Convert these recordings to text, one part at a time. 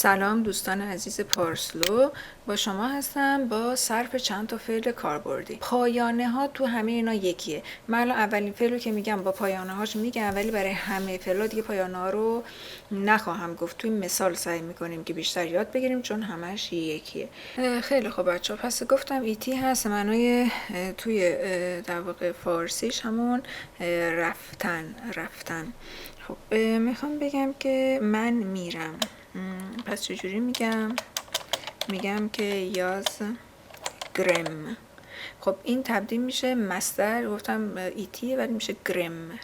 سلام دوستان عزیز پارسلو، با شما هستم با صرف چند تا فعل کاربردی. پایانه ها تو همه اینا یکیه. من الان اولین فعل رو که میگم با پایانه هاش میگم، ولی برای همه فعلا دیگه پایانه ها رو نخواهم گفت. توی مثال سعی میکنیم که بیشتر یاد بگیریم چون همش یکیه. خیلی خوب بچه ها، پس گفتم ایتی هست، معنای توی در واقع فارسیش همون رفتن. خب میخوام بگم که من میرم. پس چجوری میگم که یاز گرم. خب این تبدیل میشه مصدر، گفتم ایتیه ولی میشه گرم.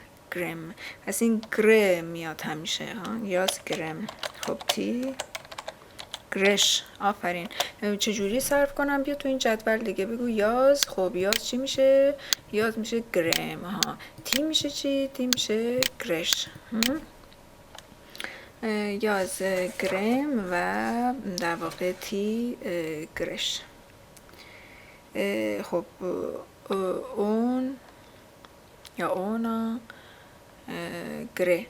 پس این گره میاد همیشه یاز گرم. خب تی گرش. آفرین. چجوری صرف کنم؟ بیا تو این جدول دیگه بگو یاز. خب یاز چی میشه؟ یاز میشه گرم. تی میشه چی؟ تی میشه گرش. یاز گرم و در واقع تی گرش. خب اون یا اونا گره.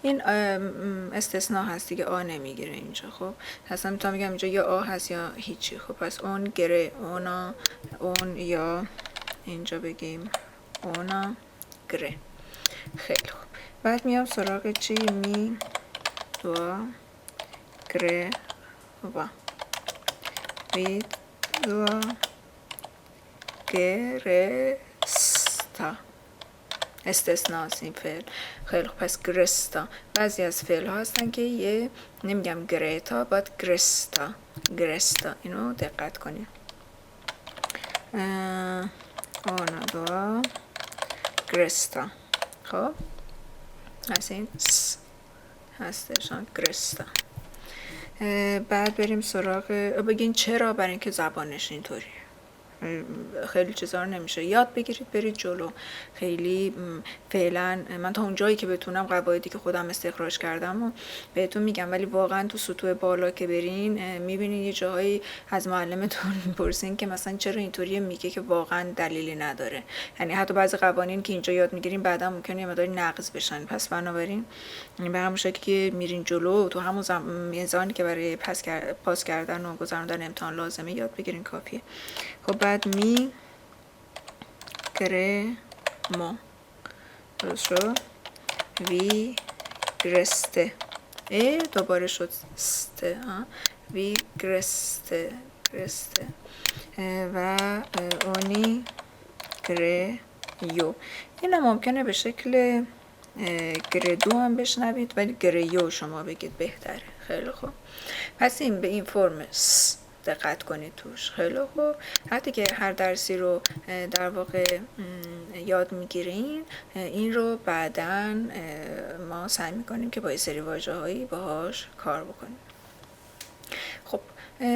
این استثناء هست دیگه، آ نمیگیره اینجا. خب اصلا میتونم بگم اینجا یا آ هست یا هیچی. خب پس اون گره، اونا، اون، یا اینجا بگیم اونا گره. خیلی خوب. بعد میام سراغ چی؟ می دو گره و وید دو گرستا. استثناء است این فعل. خیلی خوب. پس گرستا. بعضی از فعل ها هستن که یه نمیگم گریتا، باید گرستا. اینو دقت کنید. اونا دو گرستا. خب از این س هستشان گرستا. بعد بریم سراغ بگین چرا. برای اینکه زبانش اینطوری. خیلی چیزا رو نمیشه یاد بگیرید برید جلو. خیلی فعلا من تا اون جایی که بتونم قواعدی که خودم استخراج کردم و بهتون میگم، ولی واقعا تو سطوح بالا که برین میبینید یه جاهایی از معلمتون میپرسین که مثلا چرا اینطوریه، میگه که واقعا دلیلی نداره. یعنی حتی بعضی قوانین که اینجا یاد میگیرین بعدا ممکنه یه مقدار نقض بشن. پس بنابراین به همون شکلی که میرین جلو تو همون میزانی که برای پاس کردن و گذراندن امتحان لازمه یاد بگیرین کافیه. خب بعد می گره ما درست شد. وی گرسته. دوباره شد سته. وی گرسته و اونی گره یو. این ممکنه به شکل گردو هم بشنوید ولی گریو شما بگید بهتره. خیلی خوب. پس این به این فرم س دقت کنید توش. خیلی خوب. حتی که هر درسی رو در واقع یاد میگیرین، این رو بعداً ما سعی میکنیم که با یه سری واژه‌هایی باهاش کار بکنیم. خب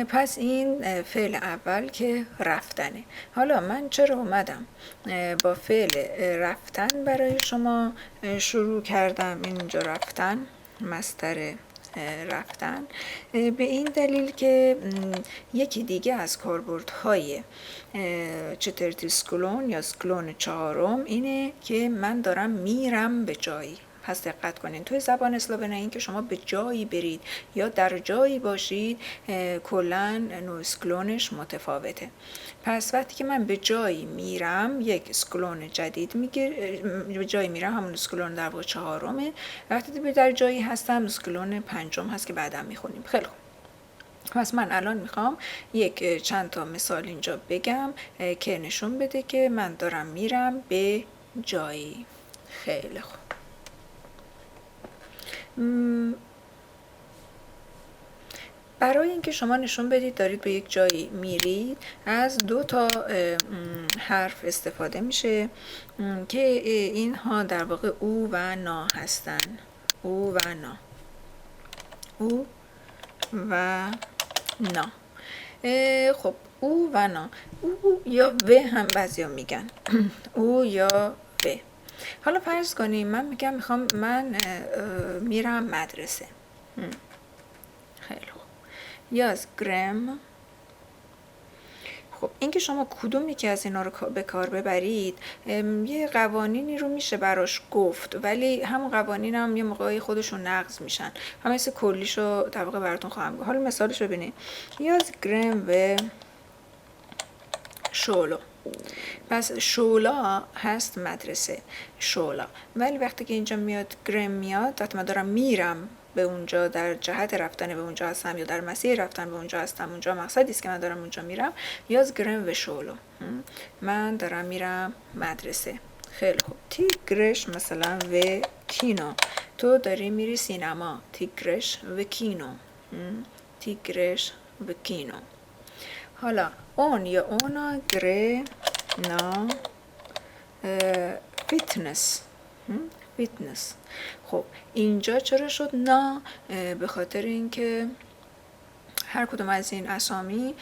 پس این فعل اول که رفتنه. حالا من چرا اومدم با فعل رفتن برای شما شروع کردم اینجا رفتن، مصدر رفتن، به این دلیل که یکی دیگه از کاربردهای چترتیسکلون یا سکلون چهارم اینه که من دارم میرم به جایی. پس دقت کنین توی زبان اسلوونایی که شما به جایی برید یا در جایی باشید کلاً نوع اسکلونش متفاوته. پس وقتی که من به جایی میرم یک اسکلون جدید به جایی میرم همون اسکلون در واقع چهارمه. وقتی در جایی هستم اسکلون پنجم هست که بعدا میخونیم. خیلی خوب. پس من الان میخوام یک چند تا مثال اینجا بگم که نشون بده که من دارم میرم به جایی. خیلی خوب. برای اینکه شما نشون بدید دارید به یک جایی میرید، از دو تا حرف استفاده میشه که اینها در واقع او و نا هستن. او و نا. او و نا. خب او و نا. او یا و هم بعضیا میگن. او یا و. حالا فرض کنیم من میگم من میرم مدرسه. خیلی خوب. یاز گرم. خب اینکه شما کدوم یکی از اینا رو به کار ببرید یه قوانینی رو میشه براش گفت، ولی همون قوانین هم یه موقعی خودشون نقض میشن. همه کلیشو در واقع براتون خواهم گفت. حالا مثالش رو ببینید. یاز گرم و شولو. پس شولا هست مدرسه، شولا. ولی وقتی که اینجا میاد گرم میاد، وقتی من دارم میرم به اونجا، در جهت رفتن به اونجا هستم یا در مسیر رفتن به اونجا هستم، اونجا مقصدی است که من دارم اونجا میرم، یاز گرم و شولو. من دارم میرم مدرسه. خیلی خوب. تیگرش مثلا و کینو. تو داری میری سینما. تیگرش و کینو. تیگرش و کینو. حالا اون یا اونا گره نا فیتنس. فیتنس. خب اینجا چرا شد نا؟ به خاطر اینکه هر کدوم از این اسامی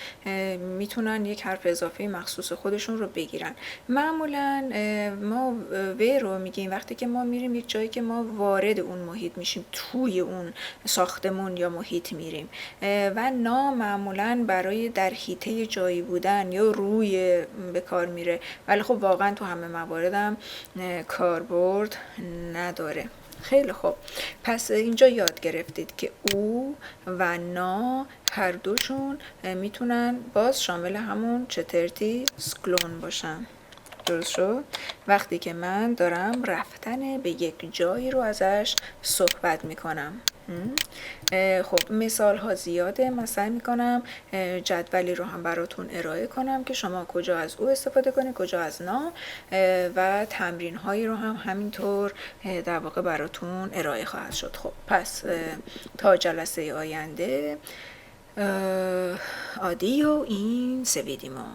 میتونن یک حرف اضافی مخصوص خودشون رو بگیرن. معمولا ما و رو میگیم وقتی که ما میریم یک جایی که ما وارد اون محیط میشیم، توی اون ساختمون یا محیط میریم، و نا معمولا برای در حیطه جایی بودن یا روی به کار میره، ولی خب واقعا تو همه مواردم کاربرد نداره. خیلی خوب. پس اینجا یاد گرفتید که او و نا هر دوشون میتونن باز شامل همون چترتی سکلون باشن. درست شد؟ وقتی که من دارم رفتن به یک جایی رو ازش صحبت میکنم. خب مثال ها زیاده. من سعی میکنم جدولی رو هم براتون ارائه کنم که شما کجا از او استفاده کنید، کجا از نا، و تمرین هایی رو هم همینطور در واقع براتون ارائه خواهد شد. خب پس تا جلسه آینده، آدیو این سویدیما.